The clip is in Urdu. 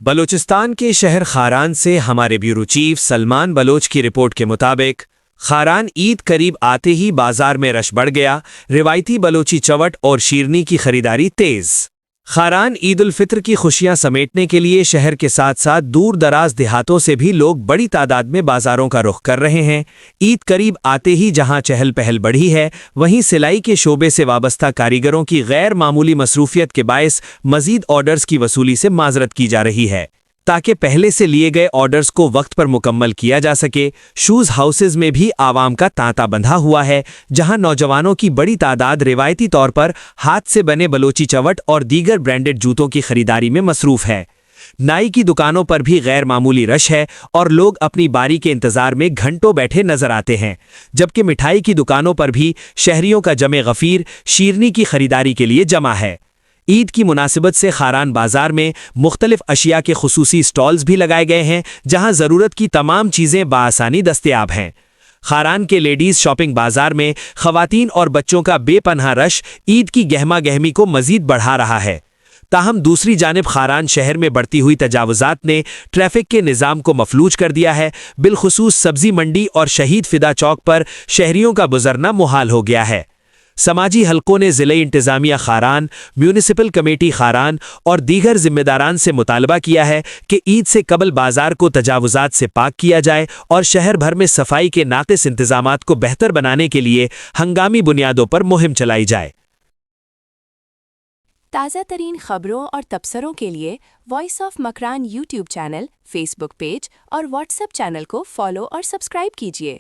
بلوچستان کے شہر خاران سے ہمارے بیورو چیف سلمان بلوچ کی رپورٹ کے مطابق خاران عید قریب آتے ہی بازار میں رش بڑھ گیا، روایتی بلوچی چوٹ اور شیرنی کی خریداری تیز۔ خاران عید الفطر کی خوشیاں سمیٹنے کے لیے شہر کے ساتھ ساتھ دور دراز دیہاتوں سے بھی لوگ بڑی تعداد میں بازاروں کا رخ کر رہے ہیں۔ عید قریب آتے ہی جہاں چہل پہل بڑھی ہے، وہیں سلائی کے شعبے سے وابستہ کاریگروں کی غیر معمولی مصروفیت کے باعث مزید آرڈرز کی وصولی سے معذرت کی جا رہی ہے تاکہ پہلے سے لیے گئے آرڈرز کو وقت پر مکمل کیا جا سکے۔ شوز ہاؤسز میں بھی عوام کا تانتا بندھا ہوا ہے، جہاں نوجوانوں کی بڑی تعداد روایتی طور پر ہاتھ سے بنے بلوچی چوٹ اور دیگر برانڈڈ جوتوں کی خریداری میں مصروف ہے۔ نائی کی دکانوں پر بھی غیر معمولی رش ہے اور لوگ اپنی باری کے انتظار میں گھنٹوں بیٹھے نظر آتے ہیں، جبکہ مٹھائی کی دکانوں پر بھی شہریوں کا جمع غفیر شیرنی کی خریداری کے لیے جمع ہے۔ عید کی مناسبت سے خاران بازار میں مختلف اشیاء کے خصوصی سٹالز بھی لگائے گئے ہیں، جہاں ضرورت کی تمام چیزیں بآسانی دستیاب ہیں۔ خاران کے لیڈیز شاپنگ بازار میں خواتین اور بچوں کا بے پناہ رش عید کی گہما گہمی کو مزید بڑھا رہا ہے۔ تاہم دوسری جانب خاران شہر میں بڑھتی ہوئی تجاوزات نے ٹریفک کے نظام کو مفلوج کر دیا ہے، بالخصوص سبزی منڈی اور شہید فدا چوک پر شہریوں کا گزرنا محال ہو گیا ہے۔ سماجی حلقوں نے ضلعی انتظامیہ خاران، میونسپل کمیٹی خاران اور دیگر ذمہ داران سے مطالبہ کیا ہے کہ عید سے قبل بازار کو تجاوزات سے پاک کیا جائے اور شہر بھر میں صفائی کے ناقص انتظامات کو بہتر بنانے کے لیے ہنگامی بنیادوں پر مہم چلائی جائے۔ تازہ ترین خبروں اور تبصروں کے لیے voice of Makran YouTube channel, Facebook page اور واٹس ایپ چینل کو فالو اور سبسکرائب کیجیے۔